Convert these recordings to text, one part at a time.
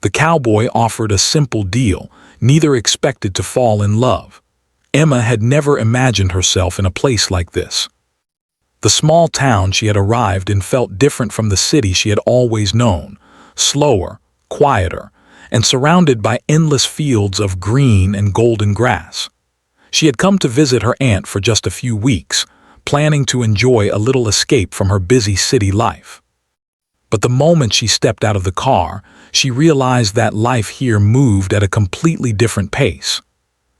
The cowboy offered a simple deal, neither expected to fall in love. Emma had never imagined herself in a place like this. The small town she had arrived in felt different from the city she had always known, slower, quieter, and surrounded by endless fields of green and golden grass. She had come to visit her aunt for just a few weeks, planning to enjoy a little escape from her busy city life. But the moment she stepped out of the car, she realized that life here moved at a completely different pace.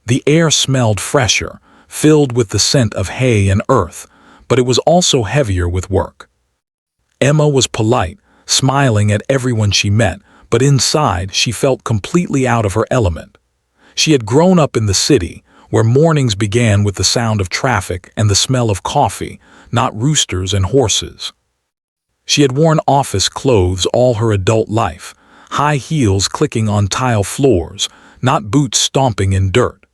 The air smelled fresher, filled with the scent of hay and earth, but it was also heavier with work. Emma was polite, smiling at everyone she met, but inside she felt completely out of her element. She had grown up in the city, where mornings began with the sound of traffic and the smell of coffee, not roosters and horses. She had worn office clothes all her adult life, high heels clicking on tile floors, not boots stomping in dirt.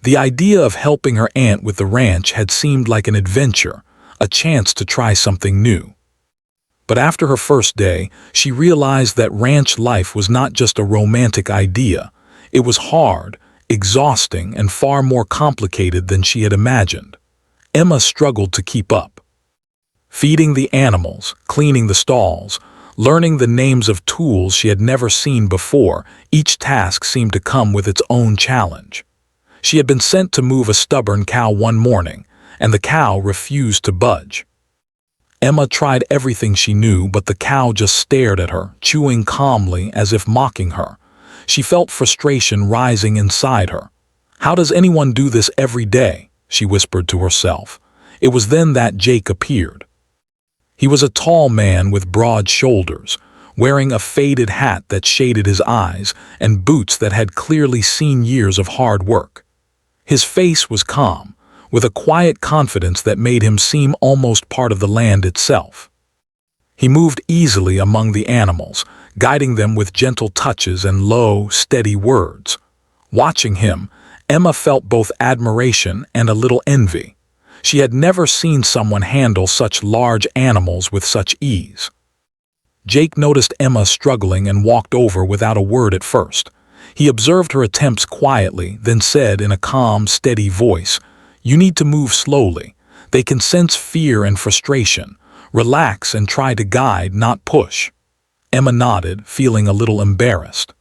The idea of helping her aunt with the ranch had seemed like an adventure, a chance to try something new. But after her first day, she realized that ranch life was not just a romantic idea. It was hard, exhausting, and far more complicated than she had imagined. Emma struggled to keep up. Feeding the animals, cleaning the stalls, learning the names of tools she had never seen before, each task seemed to come with its own challenge. She had been sent to move a stubborn cow one morning, and the cow refused to budge. Emma tried everything she knew, but the cow just stared at her, chewing calmly as if mocking her. She felt frustration rising inside her. "How does anyone do this every day?" she whispered to herself. It was then that Jake appeared. He was a tall man with broad shoulders, wearing a faded hat that shaded his eyes and boots that had clearly seen years of hard work. His face was calm, with a quiet confidence that made him seem almost part of the land itself. He moved easily among the animals, guiding them with gentle touches and low, steady words. Watching him, Emma felt both admiration and a little envy. She had never seen someone handle such large animals with such ease. Jake noticed Emma struggling and walked over without a word at first. He observed her attempts quietly, then said in a calm, steady voice, "You need to move slowly. They can sense fear and frustration. Relax and try to guide, not push." Emma nodded, feeling a little embarrassed.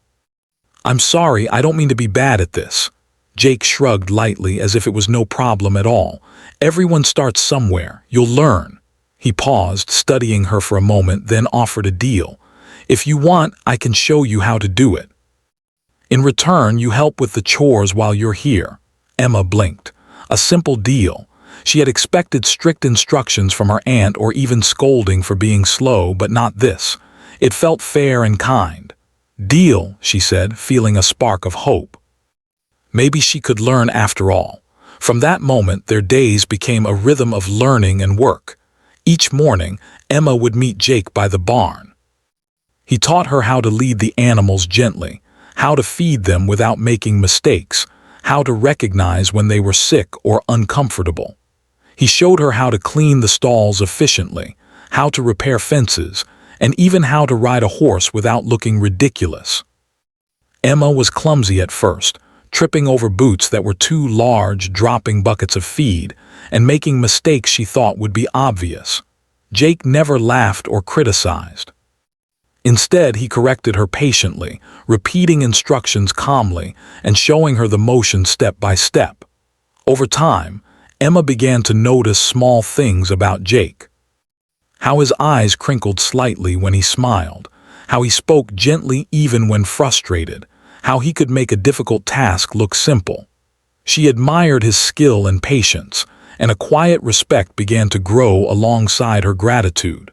"I'm sorry, I don't mean to be bad at this." Jake shrugged lightly as if it was no problem at all. "Everyone starts somewhere. You'll learn." He paused, studying her for a moment, then offered a deal. "If you want, I can show you how to do it. In return, you help with the chores while you're here." Emma blinked. A simple deal. She had expected strict instructions from her aunt or even scolding for being slow, but not this. It felt fair and kind. "Deal," she said, feeling a spark of hope. Maybe she could learn after all. From that moment, their days became a rhythm of learning and work. Each morning, Emma would meet Jake by the barn. He taught her how to lead the animals gently, how to feed them without making mistakes, how to recognize when they were sick or uncomfortable. He showed her how to clean the stalls efficiently, how to repair fences, and even how to ride a horse without looking ridiculous. Emma was clumsy at first, tripping over boots that were too large, dropping buckets of feed, and making mistakes she thought would be obvious. Jake never laughed or criticized. Instead, he corrected her patiently, repeating instructions calmly and showing her the motion step by step. Over time, Emma began to notice small things about Jake. How his eyes crinkled slightly when he smiled, how he spoke gently even when frustrated, how he could make a difficult task look simple. She admired his skill and patience, and a quiet respect began to grow alongside her gratitude.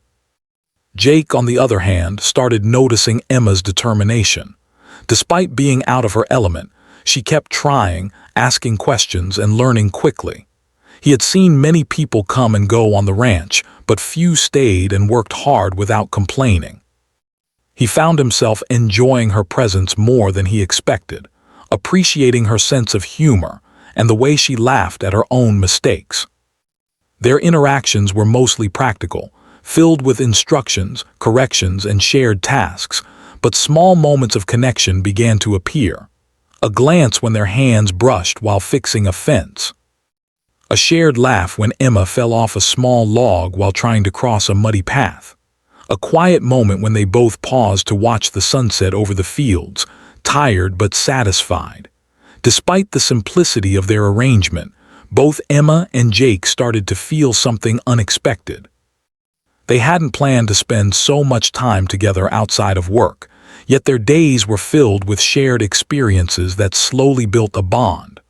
Jake, on the other hand, started noticing Emma's determination. Despite being out of her element, she kept trying, asking questions, and learning quickly. He had seen many people come and go on the ranch, but few stayed and worked hard without complaining. He found himself enjoying her presence more than he expected, appreciating her sense of humor and the way she laughed at her own mistakes. Their interactions were mostly practical, filled with instructions, corrections, and shared tasks, but small moments of connection began to appear. A glance when their hands brushed while fixing a fence. A shared laugh when Emma fell off a small log while trying to cross a muddy path. A quiet moment when they both paused to watch the sunset over the fields, tired but satisfied. Despite the simplicity of their arrangement, both Emma and Jake started to feel something unexpected. They hadn't planned to spend so much time together outside of work, yet their days were filled with shared experiences that slowly built a bond.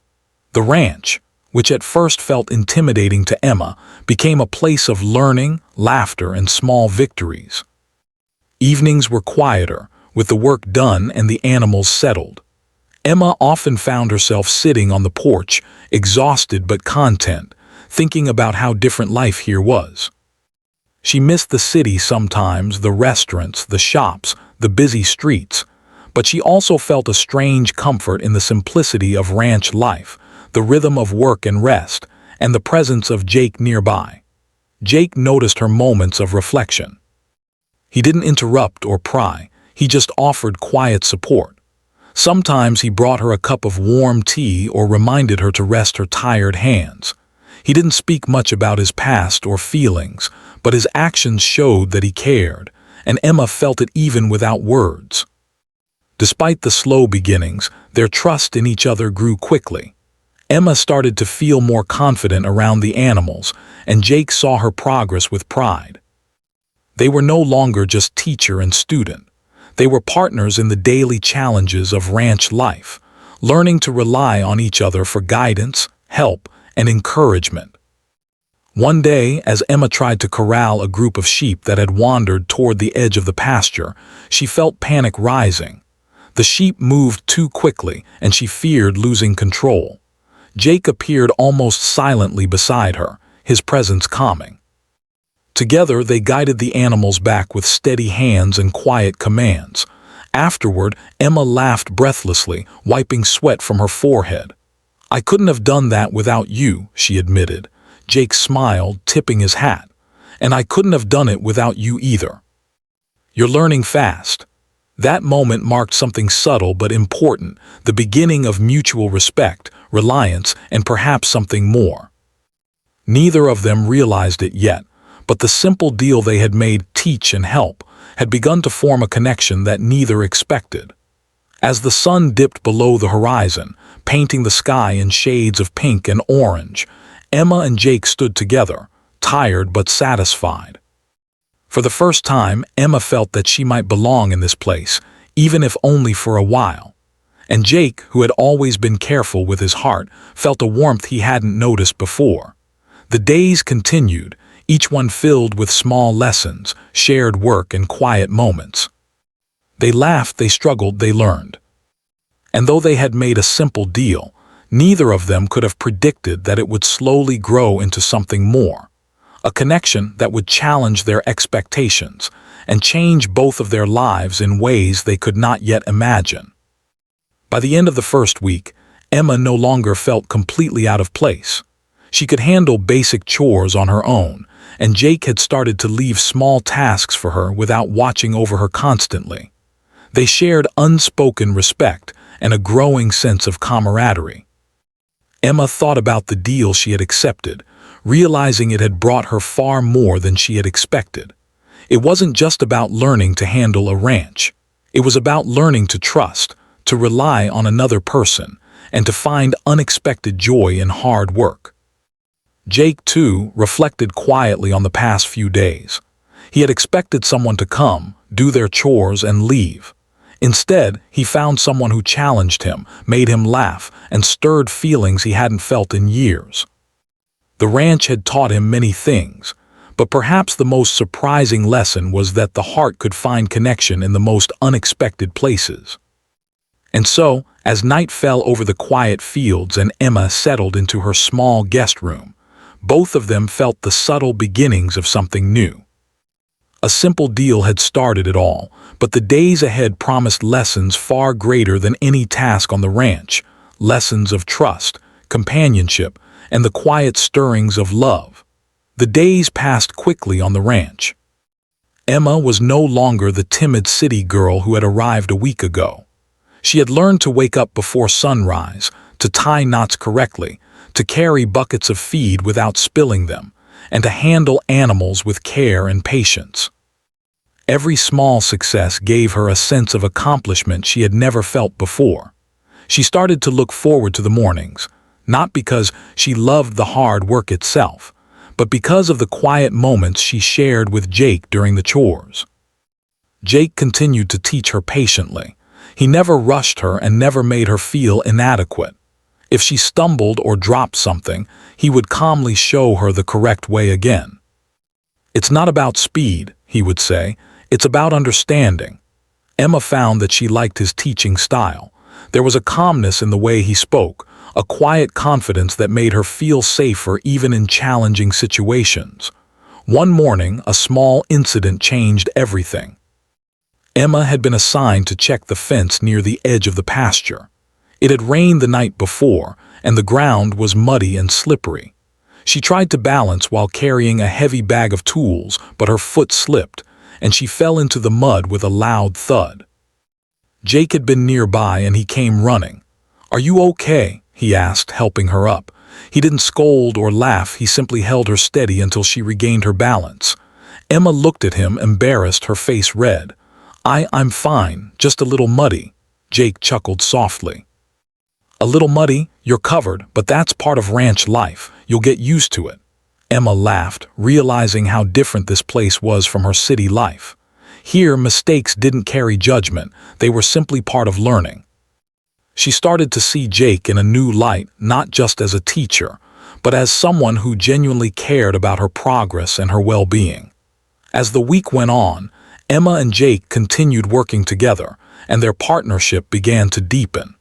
The ranch, which at first felt intimidating to Emma, became a place of learning, laughter, and small victories. Evenings were quieter, with the work done and the animals settled. Emma often found herself sitting on the porch, exhausted but content, thinking about how different life here was. She missed the city sometimes, the restaurants, the shops, the busy streets, but she also felt a strange comfort in the simplicity of ranch life, the rhythm of work and rest, and the presence of Jake nearby. Jake noticed her moments of reflection. He didn't interrupt or pry, he just offered quiet support. Sometimes he brought her a cup of warm tea or reminded her to rest her tired hands. He didn't speak much about his past or feelings, but his actions showed that he cared, and Emma felt it even without words. Despite the slow beginnings, their trust in each other grew quickly. Emma started to feel more confident around the animals, and Jake saw her progress with pride. They were no longer just teacher and student. They were partners in the daily challenges of ranch life, learning to rely on each other for guidance, help, and encouragement. One day, as Emma tried to corral a group of sheep that had wandered toward the edge of the pasture, she felt panic rising. The sheep moved too quickly, and she feared losing control. Jake appeared almost silently beside her, his presence calming. Together, they guided the animals back with steady hands and quiet commands. Afterward, Emma laughed breathlessly, wiping sweat from her forehead. "I couldn't have done that without you," she admitted. Jake smiled, tipping his hat. "And I couldn't have done it without you either. You're learning fast." That moment marked something subtle but important, the beginning of mutual respect, reliance, and perhaps something more. Neither of them realized it yet, but the simple deal they had made, teach and help, had begun to form a connection that neither expected. As the sun dipped below the horizon, painting the sky in shades of pink and orange, Emma and Jake stood together, tired but satisfied. For the first time, Emma felt that she might belong in this place, even if only for a while. And Jake, who had always been careful with his heart, felt a warmth he hadn't noticed before. The days continued, each one filled with small lessons, shared work, and quiet moments. They laughed, they struggled, they learned. And though they had made a simple deal, neither of them could have predicted that it would slowly grow into something more. A connection that would challenge their expectations and change both of their lives in ways they could not yet imagine. By the end of the first week, Emma no longer felt completely out of place. She could handle basic chores on her own, and Jake had started to leave small tasks for her without watching over her constantly. They shared unspoken respect and a growing sense of camaraderie. Emma thought about the deal she had accepted, realizing it had brought her far more than she had expected. It wasn't just about learning to handle a ranch. It was about learning to trust, to rely on another person, and to find unexpected joy in hard work. Jake, too, reflected quietly on the past few days. He had expected someone to come, do their chores, and leave. Instead, he found someone who challenged him, made him laugh, and stirred feelings he hadn't felt in years. The ranch had taught him many things, but perhaps the most surprising lesson was that the heart could find connection in the most unexpected places. And so, as night fell over the quiet fields and Emma settled into her small guest room, both of them felt the subtle beginnings of something new. A simple deal had started it all, but the days ahead promised lessons far greater than any task on the ranch, lessons of trust, companionship, and the quiet stirrings of love. The days passed quickly on the ranch. Emma was no longer the timid city girl who had arrived a week ago. She had learned to wake up before sunrise, to tie knots correctly, to carry buckets of feed without spilling them, and to handle animals with care and patience. Every small success gave her a sense of accomplishment she had never felt before. She started to look forward to the mornings, not because she loved the hard work itself, but because of the quiet moments she shared with Jake during the chores. Jake continued to teach her patiently. He never rushed her and never made her feel inadequate. If she stumbled or dropped something, he would calmly show her the correct way again. "It's not about speed," he would say, "it's about understanding." Emma found that she liked his teaching style. There was a calmness in the way he spoke, a quiet confidence that made her feel safer even in challenging situations. One morning, a small incident changed everything. Emma had been assigned to check the fence near the edge of the pasture. It had rained the night before, and the ground was muddy and slippery. She tried to balance while carrying a heavy bag of tools, but her foot slipped, and she fell into the mud with a loud thud. Jake had been nearby and he came running. "Are you okay?" he asked, helping her up. He didn't scold or laugh, he simply held her steady until she regained her balance. Emma looked at him, embarrassed, her face red. I'm fine, just a little muddy." Jake chuckled softly. "A little muddy? You're covered, but that's part of ranch life. You'll get used to it." Emma laughed, realizing how different this place was from her city life. Here, mistakes didn't carry judgment, they were simply part of learning. She started to see Jake in a new light, not just as a teacher, but as someone who genuinely cared about her progress and her well-being. As the week went on, Emma and Jake continued working together, and their partnership began to deepen.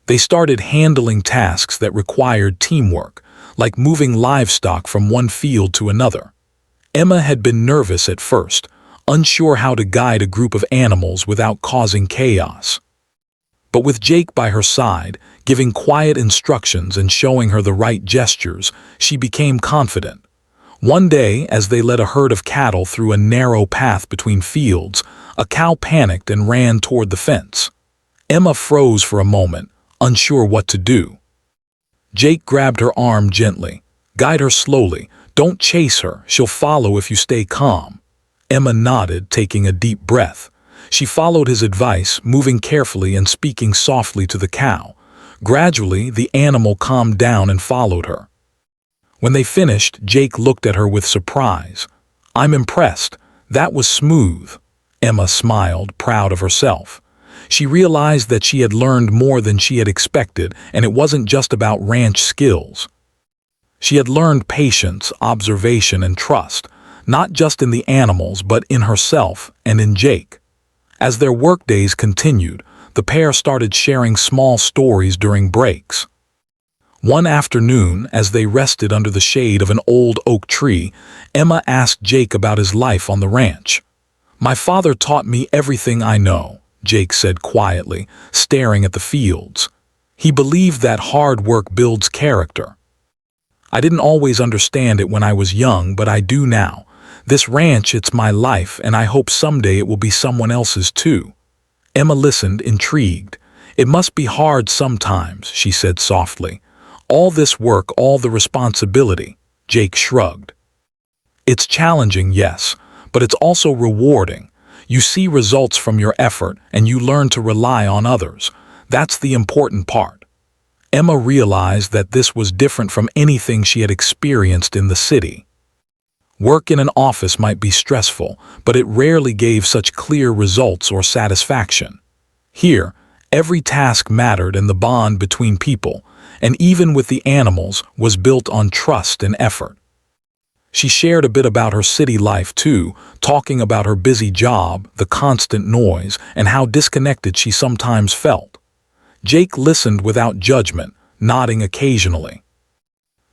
They started handling tasks that required teamwork, like moving livestock from one field to another. Emma had been nervous at first, unsure how to guide a group of animals without causing chaos. But with Jake by her side, giving quiet instructions and showing her the right gestures, she became confident. One day, as they led a herd of cattle through a narrow path between fields, a cow panicked and ran toward the fence. Emma froze for a moment, unsure what to do. Jake grabbed her arm gently. "Guide her slowly. Don't chase her. She'll follow if you stay calm." Emma nodded, taking a deep breath. She followed his advice, moving carefully and speaking softly to the cow. Gradually, the animal calmed down and followed her. When they finished, Jake looked at her with surprise. "I'm impressed. That was smooth." Emma smiled, proud of herself. She realized that she had learned more than she had expected, and it wasn't just about ranch skills. She had learned patience, observation, and trust, not just in the animals, but in herself and in Jake. As their workdays continued, the pair started sharing small stories during breaks. One afternoon, as they rested under the shade of an old oak tree, Emma asked Jake about his life on the ranch. "My father taught me everything I know," Jake said quietly, staring at the fields. "He believed that hard work builds character. I didn't always understand it when I was young, but I do now. This ranch, it's my life, and I hope someday it will be someone else's too." Emma listened, intrigued. "It must be hard sometimes," she said softly. "All this work, all the responsibility." Jake shrugged. "It's challenging, yes, but it's also rewarding. You see results from your effort, and you learn to rely on others. That's the important part." Emma realized that this was different from anything she had experienced in the city. Work in an office might be stressful, but it rarely gave such clear results or satisfaction. Here, every task mattered, and the bond between people, and even with the animals, was built on trust and effort. She shared a bit about her city life too, talking about her busy job, the constant noise, and how disconnected she sometimes felt. Jake listened without judgment, nodding occasionally.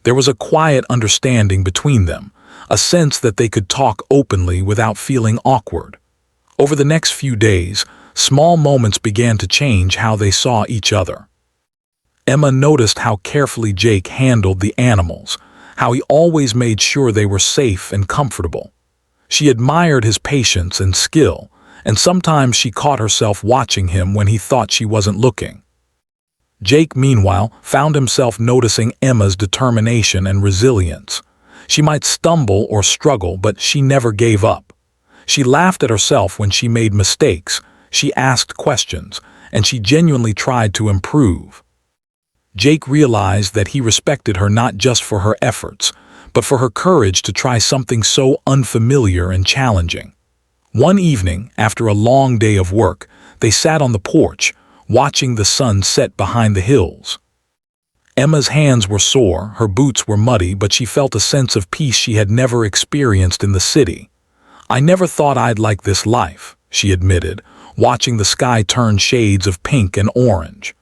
There was a quiet understanding between them, a sense that they could talk openly without feeling awkward. Over the next few days, small moments began to change how they saw each other. Emma noticed how carefully Jake handled the animals, how he always made sure they were safe and comfortable. She admired his patience and skill, and sometimes she caught herself watching him when he thought she wasn't looking. Jake, meanwhile, found himself noticing Emma's determination and resilience. She might stumble or struggle, but she never gave up. She laughed at herself when she made mistakes, she asked questions, and she genuinely tried to improve. Jake realized that he respected her not just for her efforts, but for her courage to try something so unfamiliar and challenging. One evening, after a long day of work, they sat on the porch, watching the sun set behind the hills. Emma's hands were sore, her boots were muddy, but she felt a sense of peace she had never experienced in the city. "I never thought I'd like this life," she admitted, watching the sky turn shades of pink and orange.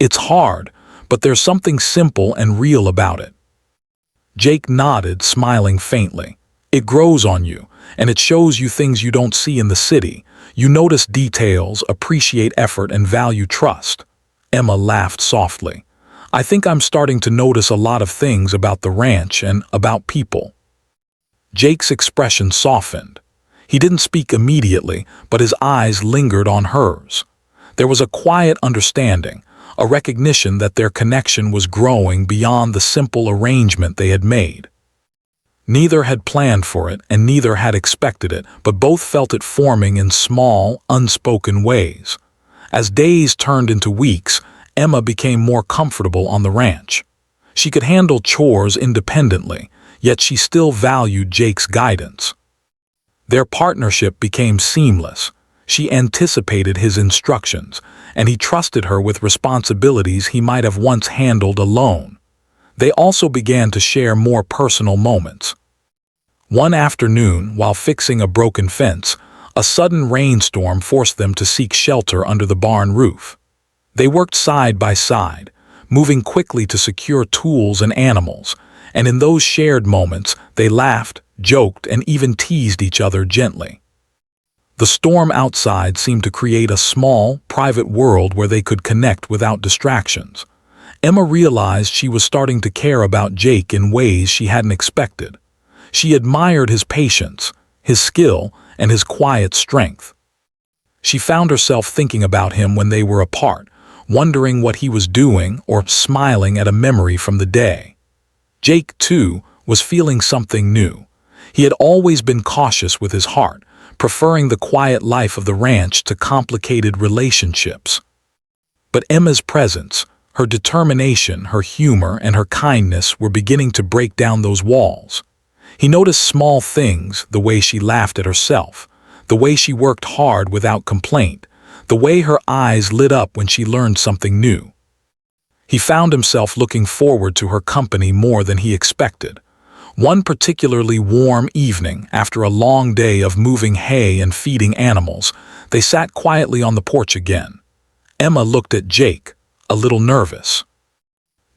"It's hard, but there's something simple and real about it." Jake nodded, smiling faintly. "It grows on you, and it shows you things you don't see in the city. You notice details, appreciate effort, and value trust." Emma laughed softly. "I think I'm starting to notice a lot of things about the ranch and about people." Jake's expression softened. He didn't speak immediately, but his eyes lingered on hers. There was a quiet understanding, a recognition that their connection was growing beyond the simple arrangement they had made. Neither had planned for it, and neither had expected it, but both felt it forming in small, unspoken ways. As days turned into weeks, Emma became more comfortable on the ranch. She could handle chores independently, yet she still valued Jake's guidance. Their partnership became seamless. She anticipated his instructions, and he trusted her with responsibilities he might have once handled alone. They also began to share more personal moments. One afternoon, while fixing a broken fence, a sudden rainstorm forced them to seek shelter under the barn roof. They worked side by side, moving quickly to secure tools and animals, and in those shared moments, they laughed, joked, and even teased each other gently. The storm outside seemed to create a small, private world where they could connect without distractions. Emma realized she was starting to care about Jake in ways she hadn't expected. She admired his patience, his skill, and his quiet strength. She found herself thinking about him when they were apart, wondering what he was doing or smiling at a memory from the day. Jake, too, was feeling something new. He had always been cautious with his heart, preferring the quiet life of the ranch to complicated relationships. But Emma's presence, her determination, her humor, and her kindness were beginning to break down those walls. He noticed small things, the way she laughed at herself, the way she worked hard without complaint, the way her eyes lit up when she learned something new. He found himself looking forward to her company more than he expected. One particularly warm evening, after a long day of moving hay and feeding animals, they sat quietly on the porch again. Emma looked at Jake, a little nervous.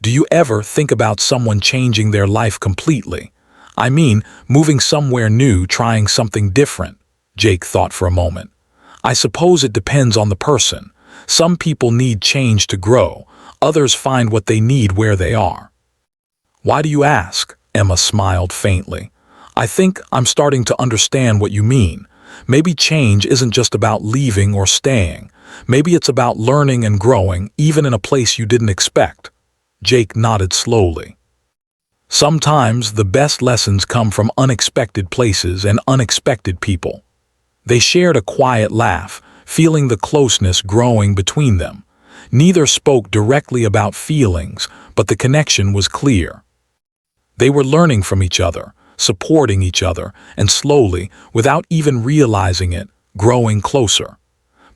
"Do you ever think about someone changing their life completely? I mean, moving somewhere new, trying something different?" Jake thought for a moment. "I suppose it depends on the person. Some people need change to grow, others find what they need where they are." "Why do you ask?" Emma smiled faintly. "I think I'm starting to understand what you mean. Maybe change isn't just about leaving or staying. Maybe it's about learning and growing, even in a place you didn't expect." Jake nodded slowly. "Sometimes the best lessons come from unexpected places and unexpected people." They shared a quiet laugh, feeling the closeness growing between them. Neither spoke directly about feelings, but the connection was clear. They were learning from each other, supporting each other, and slowly, without even realizing it, growing closer.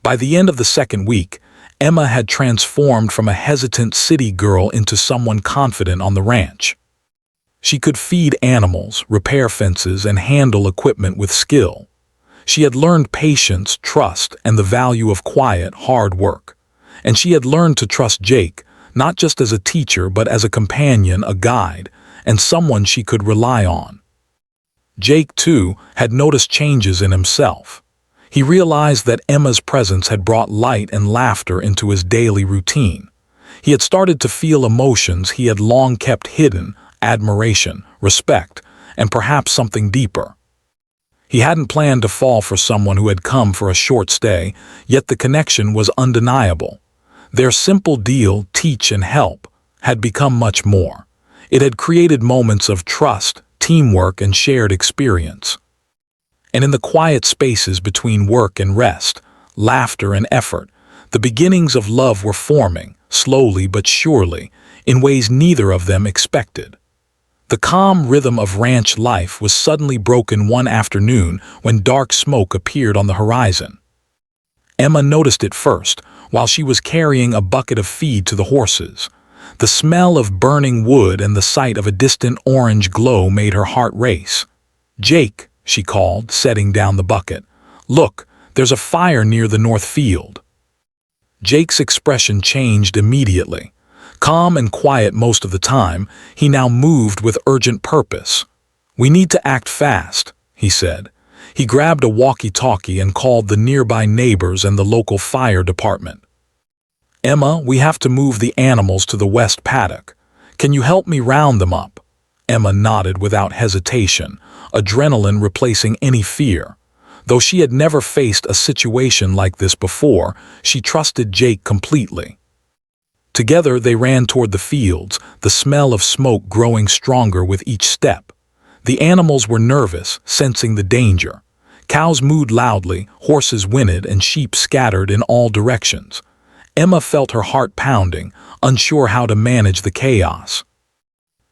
By the end of the second week, Emma had transformed from a hesitant city girl into someone confident on the ranch. She could feed animals, repair fences, and handle equipment with skill. She had learned patience, trust, and the value of quiet, hard work. And she had learned to trust Jake, not just as a teacher but as a companion, a guide, and someone she could rely on. Jake, too, had noticed changes in himself. He realized that Emma's presence had brought light and laughter into his daily routine. He had started to feel emotions he had long kept hidden, admiration, respect, and perhaps something deeper. He hadn't planned to fall for someone who had come for a short stay, yet the connection was undeniable. Their simple deal, teach and help, had become much more. It had created moments of trust, teamwork, and shared experience. And in the quiet spaces between work and rest, laughter and effort, the beginnings of love were forming, slowly but surely, in ways neither of them expected. The calm rhythm of ranch life was suddenly broken one afternoon when dark smoke appeared on the horizon. Emma noticed it first, while she was carrying a bucket of feed to the horses. The smell of burning wood and the sight of a distant orange glow made her heart race. "Jake," she called, setting down the bucket. "Look, there's a fire near the north field." Jake's expression changed immediately. Calm and quiet most of the time, he now moved with urgent purpose. "We need to act fast," he said. He grabbed a walkie-talkie and called the nearby neighbors and the local fire department. "Emma, we have to move the animals to the west paddock. Can you help me round them up?" Emma nodded without hesitation, adrenaline replacing any fear. Though she had never faced a situation like this before, she trusted Jake completely. Together they ran toward the fields, the smell of smoke growing stronger with each step. The animals were nervous, sensing the danger. Cows mooed loudly, horses whinnied, and sheep scattered in all directions. Emma felt her heart pounding, unsure how to manage the chaos.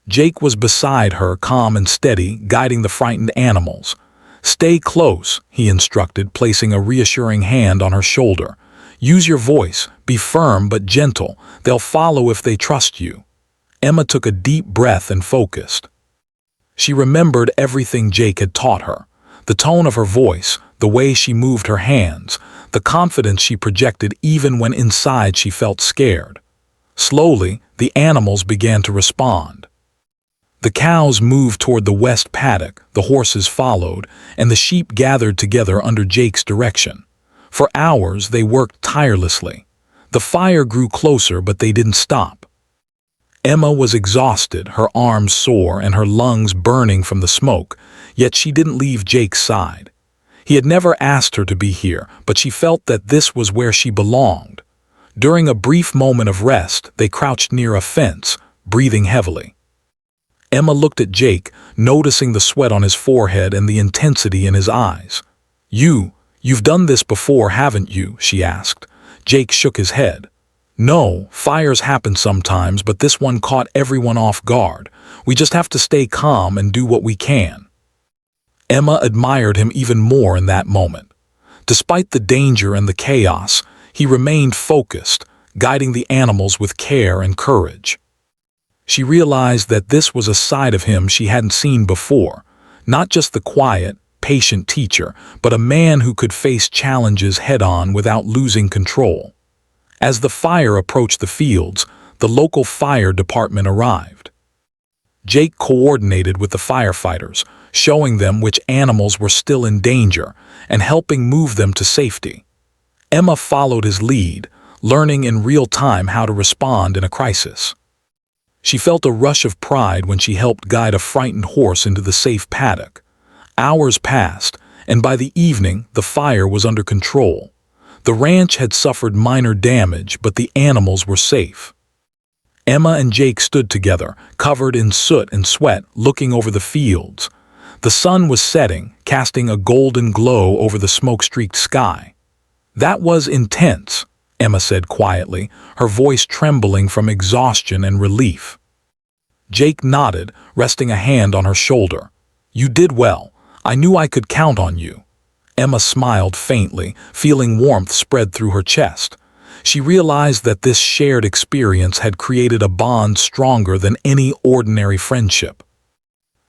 Jake was beside her, calm and steady, guiding the frightened animals. "Stay close," he instructed, placing a reassuring hand on her shoulder. "Use your voice, be firm but gentle. They'll follow if they trust you." Emma took a deep breath and focused. She remembered everything Jake had taught her. The tone of her voice, the way she moved her hands, the confidence she projected even when inside she felt scared. Slowly, the animals began to respond. The cows moved toward the west paddock, the horses followed, and the sheep gathered together under Jake's direction. For hours they worked tirelessly. The fire grew closer, but they didn't stop. Emma was exhausted, her arms sore and her lungs burning from the smoke, yet she didn't leave Jake's side. He had never asked her to be here, but she felt that this was where she belonged. During a brief moment of rest, they crouched near a fence, breathing heavily. Emma looked at Jake, noticing the sweat on his forehead and the intensity in his eyes. You've done this before, haven't you?" she asked. Jake shook his head. "No, fires happen sometimes, but this one caught everyone off guard. We just have to stay calm and do what we can." Emma admired him even more in that moment. Despite the danger and the chaos, he remained focused, guiding the animals with care and courage. She realized that this was a side of him she hadn't seen before, not just the quiet, patient teacher, but a man who could face challenges head-on without losing control. As the fire approached the fields, the local fire department arrived. Jake coordinated with the firefighters, showing them which animals were still in danger and helping move them to safety. Emma followed his lead, learning in real time how to respond in a crisis. She felt a rush of pride when she helped guide a frightened horse into the safe paddock. Hours passed, and by the evening the fire was under control. The ranch had suffered minor damage, but the animals were safe. Emma and Jake stood together, covered in soot and sweat, looking over the fields. The sun was setting, casting a golden glow over the smoke-streaked sky. "That was intense," Emma said quietly, her voice trembling from exhaustion and relief. Jake nodded, resting a hand on her shoulder. "You did well. I knew I could count on you." Emma smiled faintly, feeling warmth spread through her chest. She realized that this shared experience had created a bond stronger than any ordinary friendship.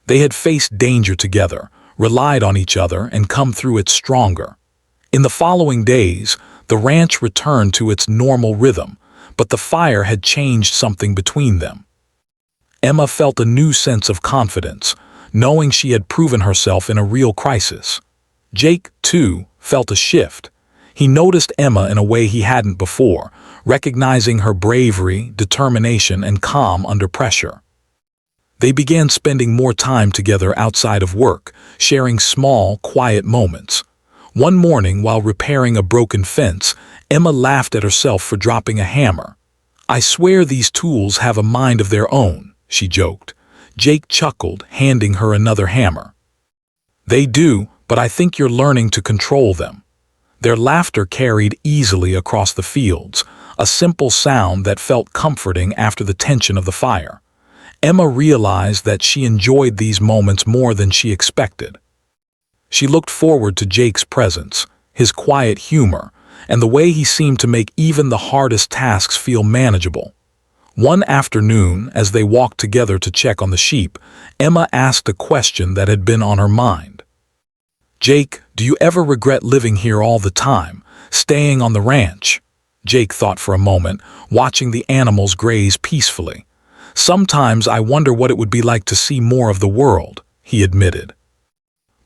They had faced danger together, relied on each other, and come through it stronger. In the following days, the ranch returned to its normal rhythm, but the fire had changed something between them. Emma felt a new sense of confidence, knowing she had proven herself in a real crisis. Jake, too, felt a shift. He noticed Emma in a way he hadn't before, recognizing her bravery, determination, and calm under pressure. They began spending more time together outside of work, sharing small, quiet moments. One morning, while repairing a broken fence, Emma laughed at herself for dropping a hammer. "I swear these tools have a mind of their own," she joked. Jake chuckled, handing her another hammer. "They do, but I think you're learning to control them." Their laughter carried easily across the fields, a simple sound that felt comforting after the tension of the fire. Emma realized that she enjoyed these moments more than she expected. She looked forward to Jake's presence, his quiet humor, and the way he seemed to make even the hardest tasks feel manageable. One afternoon, as they walked together to check on the sheep, Emma asked a question that had been on her mind. "Jake, do you ever regret living here all the time, staying on the ranch?" Jake thought for a moment, watching the animals graze peacefully. "Sometimes I wonder what it would be like to see more of the world," he admitted.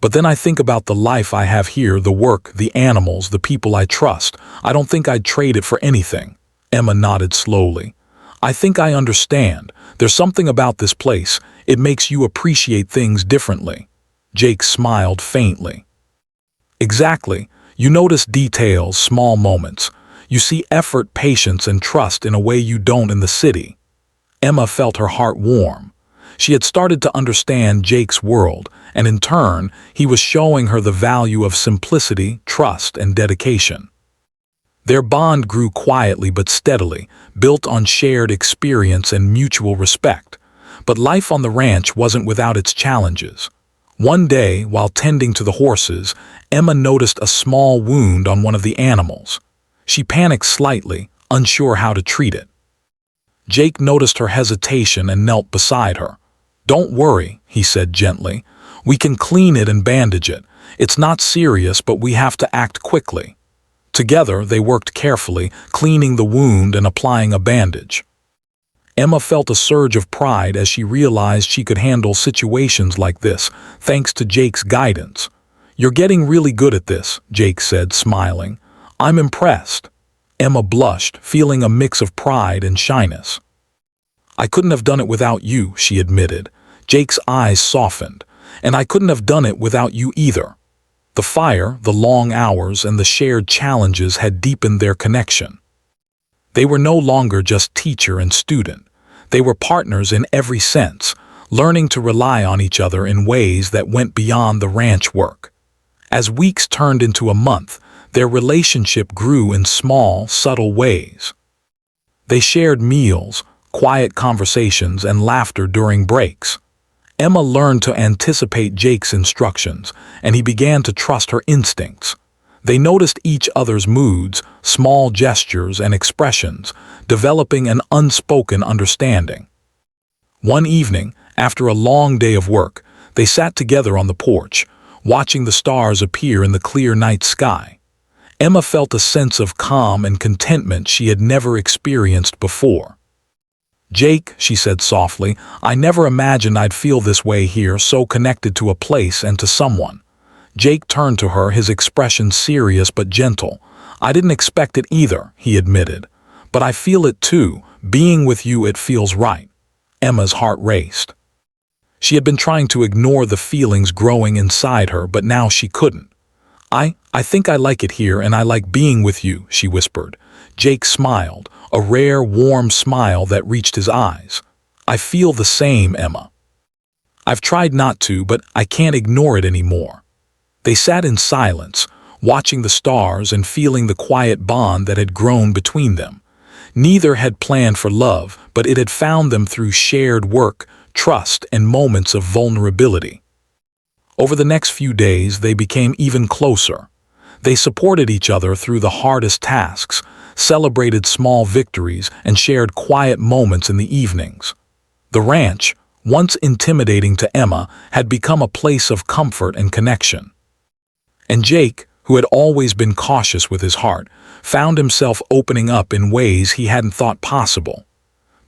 "But then I think about the life I have here, the work, the animals, the people I trust. I don't think I'd trade it for anything." Emma nodded slowly. "I think I understand. There's something about this place. It makes you appreciate things differently." Jake smiled faintly. "Exactly. You notice details, small moments. You see effort, patience, and trust in a way you don't in the city." Emma felt her heart warm. She had started to understand Jake's world, and in turn, he was showing her the value of simplicity, trust, and dedication. Their bond grew quietly but steadily, built on shared experience and mutual respect. But life on the ranch wasn't without its challenges. One day, while tending to the horses, Emma noticed a small wound on one of the animals. She panicked slightly, unsure how to treat it. Jake noticed her hesitation and knelt beside her. "Don't worry," he said gently. "We can clean it and bandage it. It's not serious, but we have to act quickly." Together, they worked carefully, cleaning the wound and applying a bandage. Emma felt a surge of pride as she realized she could handle situations like this, thanks to Jake's guidance. "You're getting really good at this," Jake said, smiling. "I'm impressed." Emma blushed, feeling a mix of pride and shyness. "I couldn't have done it without you," she admitted. Jake's eyes softened. "And I couldn't have done it without you either." The fire, the long hours, and the shared challenges had deepened their connection. They were no longer just teacher and student. They were partners in every sense, learning to rely on each other in ways that went beyond the ranch work. As weeks turned into a month, their relationship grew in small, subtle ways. They shared meals, quiet conversations, and laughter during breaks. Emma learned to anticipate Jake's instructions, and he began to trust her instincts. They noticed each other's moods, small gestures, and expressions, developing an unspoken understanding. One evening, after a long day of work, they sat together on the porch, watching the stars appear in the clear night sky. Emma felt a sense of calm and contentment she had never experienced before. "Jake," she said softly, "I never imagined I'd feel this way here, so connected to a place and to someone." Jake turned to her, his expression serious but gentle. "I didn't expect it either," he admitted. "But I feel it too. Being with you, it feels right." Emma's heart raced. She had been trying to ignore the feelings growing inside her, but now she couldn't. I think I like it here and I like being with you," she whispered. Jake smiled, a rare, warm smile that reached his eyes. "I feel the same, Emma. I've tried not to, but I can't ignore it anymore." They sat in silence, watching the stars and feeling the quiet bond that had grown between them. Neither had planned for love, but it had found them through shared work, trust, and moments of vulnerability. Over the next few days, they became even closer. They supported each other through the hardest tasks, celebrated small victories, and shared quiet moments in the evenings. The ranch, once intimidating to Emma, had become a place of comfort and connection. And Jake, who had always been cautious with his heart, found himself opening up in ways he hadn't thought possible.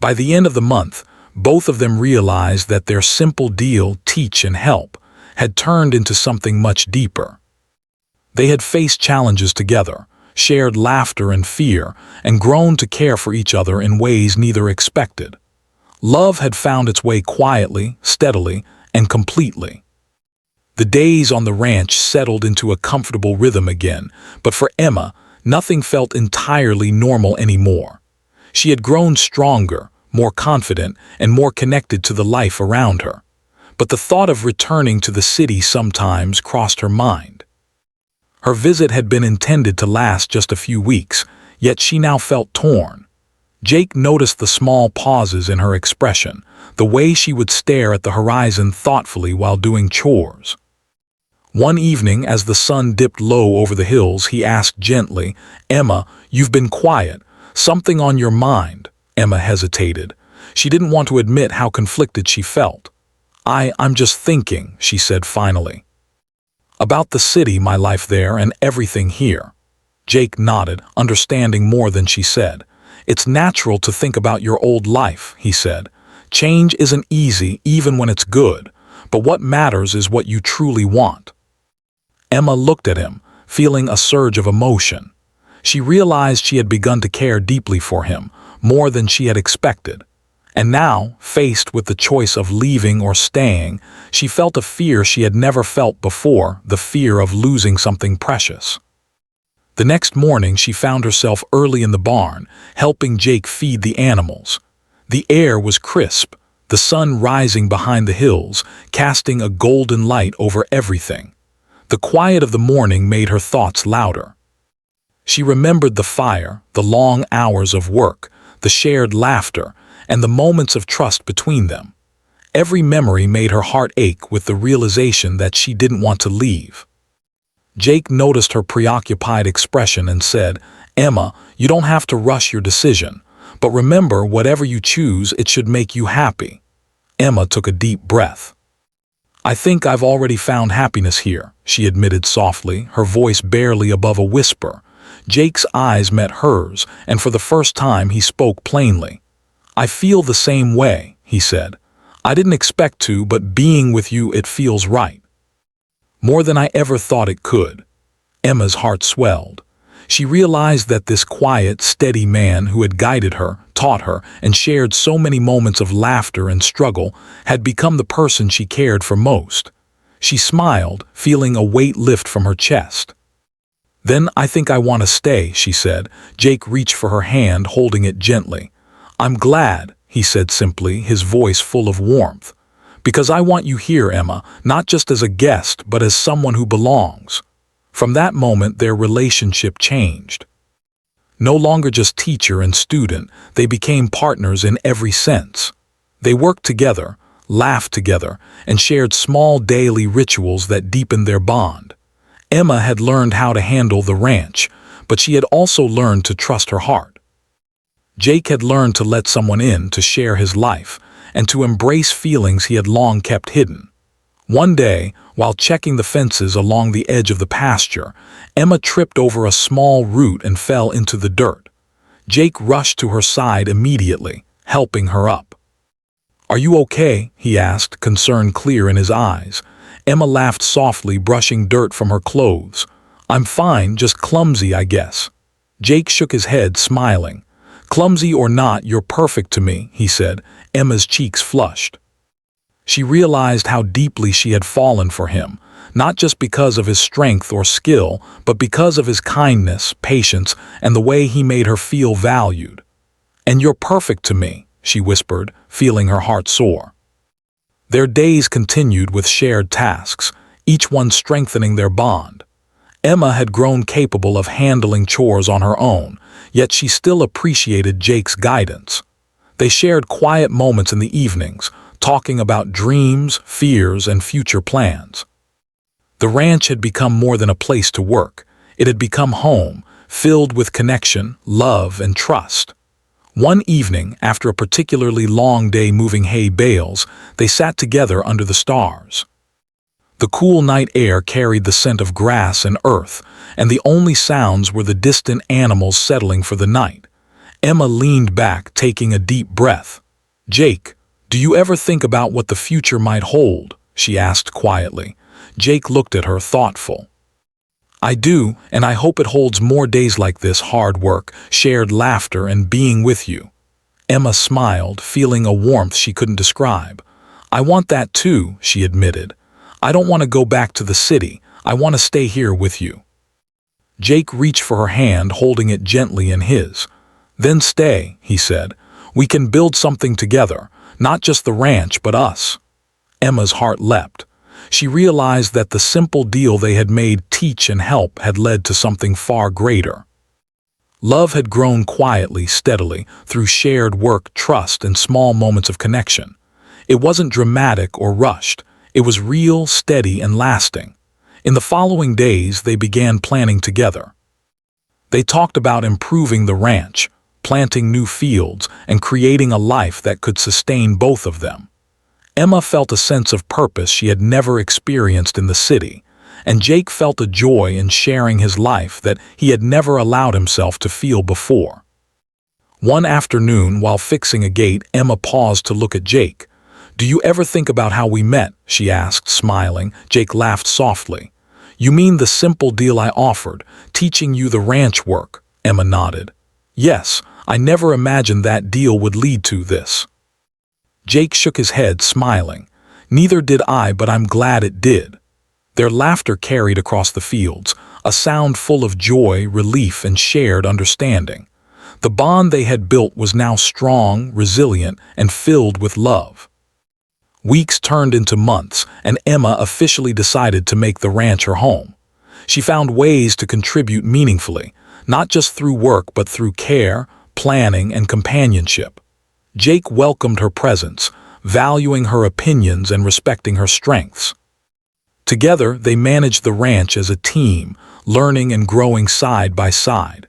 By the end of the month, both of them realized that their simple deal, teach and help, had turned into something much deeper. They had faced challenges together, shared laughter and fear, and grown to care for each other in ways neither expected. Love had found its way quietly, steadily, and completely. The days on the ranch settled into a comfortable rhythm again, but for Emma, nothing felt entirely normal anymore. She had grown stronger, more confident, and more connected to the life around her. But the thought of returning to the city sometimes crossed her mind. Her visit had been intended to last just a few weeks, yet she now felt torn. Jake noticed the small pauses in her expression, the way she would stare at the horizon thoughtfully while doing chores. One evening, as the sun dipped low over the hills, he asked gently, "Emma, you've been quiet. Something on your mind?" Emma hesitated. She didn't want to admit how conflicted she felt. I'm just thinking," she said finally. "About the city, my life there, and everything here." Jake nodded, understanding more than she said. "It's natural to think about your old life," he said. "Change isn't easy, even when it's good, but what matters is what you truly want." Emma looked at him, feeling a surge of emotion. She realized she had begun to care deeply for him, more than she had expected. And now, faced with the choice of leaving or staying, she felt a fear she had never felt before, the fear of losing something precious. The next morning she found herself early in the barn, helping Jake feed the animals. The air was crisp, the sun rising behind the hills, casting a golden light over everything. The quiet of the morning made her thoughts louder. She remembered the fire, the long hours of work, the shared laughter, and the moments of trust between them. Every memory made her heart ache with the realization that she didn't want to leave. Jake noticed her preoccupied expression and said, "Emma, you don't have to rush your decision, but remember, whatever you choose, it should make you happy." Emma took a deep breath. "I think I've already found happiness here," she admitted softly, her voice barely above a whisper. Jake's eyes met hers, and for the first time he spoke plainly. "I feel the same way," he said. "I didn't expect to, but being with you, it feels right. More than I ever thought it could." Emma's heart swelled. She realized that this quiet, steady man who had guided her, taught her, and shared so many moments of laughter and struggle had become the person she cared for most. She smiled, feeling a weight lift from her chest. "Then I think I want to stay," she said. Jake reached for her hand, holding it gently. "I'm glad," he said simply, his voice full of warmth. "Because I want you here, Emma, not just as a guest, but as someone who belongs." From that moment, their relationship changed. No longer just teacher and student, they became partners in every sense. They worked together, laughed together, and shared small daily rituals that deepened their bond. Emma had learned how to handle the ranch, but she had also learned to trust her heart. Jake had learned to let someone in, to share his life, and to embrace feelings he had long kept hidden. One day, while checking the fences along the edge of the pasture, Emma tripped over a small root and fell into the dirt. Jake rushed to her side immediately, helping her up. "Are you okay?" he asked, concern clear in his eyes. Emma laughed softly, brushing dirt from her clothes. "I'm fine, just clumsy, I guess." Jake shook his head, smiling. "Clumsy or not, you're perfect to me," he said. Emma's cheeks flushed. She realized how deeply she had fallen for him, not just because of his strength or skill, but because of his kindness, patience, and the way he made her feel valued. "And you're perfect to me," she whispered, feeling her heart soar. Their days continued with shared tasks, each one strengthening their bond. Emma had grown capable of handling chores on her own, yet she still appreciated Jake's guidance. They shared quiet moments in the evenings, talking about dreams, fears, and future plans. The ranch had become more than a place to work. It had become home, filled with connection, love, and trust. One evening, after a particularly long day moving hay bales, they sat together under the stars. The cool night air carried the scent of grass and earth, and the only sounds were the distant animals settling for the night. Emma leaned back, taking a deep breath. "Jake, do you ever think about what the future might hold?" she asked quietly. Jake looked at her, thoughtful. "I do, and I hope it holds more days like this: hard work, shared laughter, and being with you." Emma smiled, feeling a warmth she couldn't describe. "I want that too," she admitted. "I don't want to go back to the city. I want to stay here with you." Jake reached for her hand, holding it gently in his. "Then stay," he said. "We can build something together, not just the ranch, but us." Emma's heart leapt. She realized that the simple deal they had made, teach and help, had led to something far greater. Love had grown quietly, steadily, through shared work, trust, and small moments of connection. It wasn't dramatic or rushed. It was real, steady, and lasting. In the following days, they began planning together. They talked about improving the ranch, planting new fields, and creating a life that could sustain both of them. Emma felt a sense of purpose she had never experienced in the city, and Jake felt a joy in sharing his life that he had never allowed himself to feel before. One afternoon, while fixing a gate, Emma paused to look at Jake. "Do you ever think about how we met?" she asked, smiling. Jake laughed softly. "You mean the simple deal I offered, teaching you the ranch work?" Emma nodded. "Yes, I never imagined that deal would lead to this." Jake shook his head, smiling. "Neither did I, but I'm glad it did." Their laughter carried across the fields, a sound full of joy, relief, and shared understanding. The bond they had built was now strong, resilient, and filled with love. Weeks turned into months, and Emma officially decided to make the ranch her home. She found ways to contribute meaningfully, not just through work but through care, planning, and companionship. Jake welcomed her presence, valuing her opinions and respecting her strengths. Together, they managed the ranch as a team, learning and growing side by side.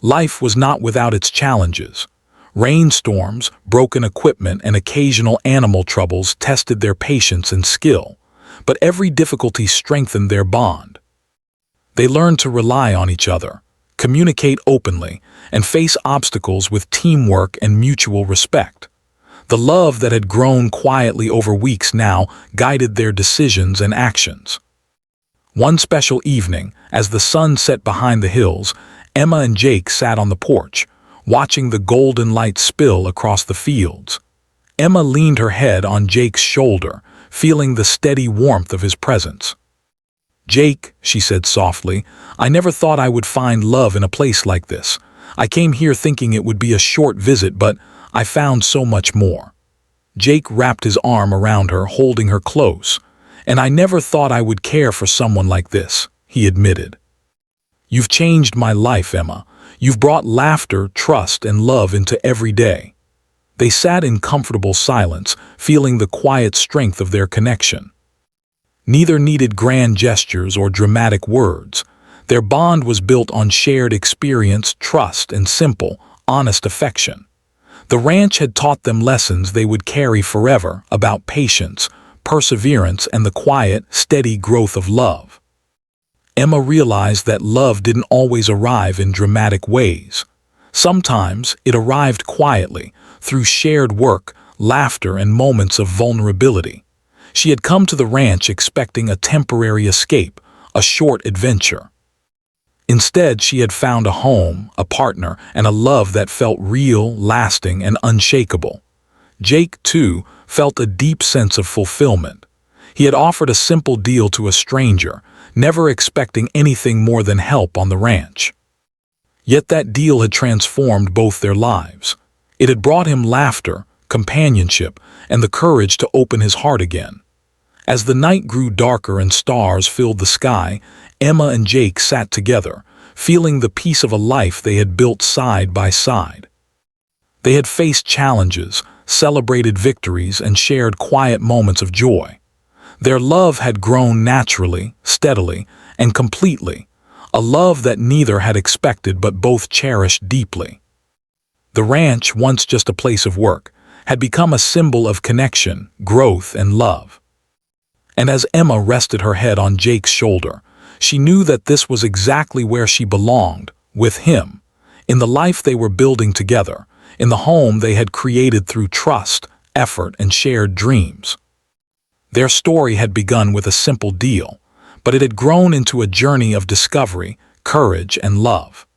Life was not without its challenges. Rainstorms, broken equipment, and occasional animal troubles tested their patience and skill, but every difficulty strengthened their bond. They learned to rely on each other, communicate openly, and face obstacles with teamwork and mutual respect. The love that had grown quietly over weeks now guided their decisions and actions. One special evening, as the sun set behind the hills, Emma and Jake sat on the porch, watching the golden light spill across the fields. Emma leaned her head on Jake's shoulder, feeling the steady warmth of his presence. "Jake," she said softly, "I never thought I would find love in a place like this. I came here thinking it would be a short visit, but I found so much more." Jake wrapped his arm around her, holding her close. "And I never thought I would care for someone like this," he admitted. "You've changed my life, Emma. You've brought laughter, trust, and love into every day." They sat in comfortable silence, feeling the quiet strength of their connection. Neither needed grand gestures or dramatic words. Their bond was built on shared experience, trust, and simple, honest affection. The ranch had taught them lessons they would carry forever about patience, perseverance, and the quiet, steady growth of love. Emma realized that love didn't always arrive in dramatic ways. Sometimes it arrived quietly, through shared work, laughter, and moments of vulnerability. She had come to the ranch expecting a temporary escape, a short adventure. Instead, she had found a home, a partner, and a love that felt real, lasting, and unshakable. Jake, too, felt a deep sense of fulfillment. He had offered a simple deal to a stranger, never expecting anything more than help on the ranch. Yet that deal had transformed both their lives. It had brought him laughter, companionship, and the courage to open his heart again. As the night grew darker and stars filled the sky, Emma and Jake sat together, feeling the peace of a life they had built side by side. They had faced challenges, celebrated victories, and shared quiet moments of joy. Their love had grown naturally, steadily, and completely, a love that neither had expected but both cherished deeply. The ranch, once just a place of work, had become a symbol of connection, growth, and love. And as Emma rested her head on Jake's shoulder, she knew that this was exactly where she belonged, with him, in the life they were building together, in the home they had created through trust, effort, and shared dreams. Their story had begun with a simple deal, but it had grown into a journey of discovery, courage, and love.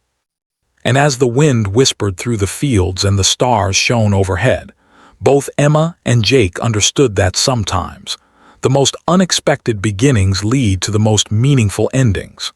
And as the wind whispered through the fields and the stars shone overhead, both Emma and Jake understood that sometimes the most unexpected beginnings lead to the most meaningful endings.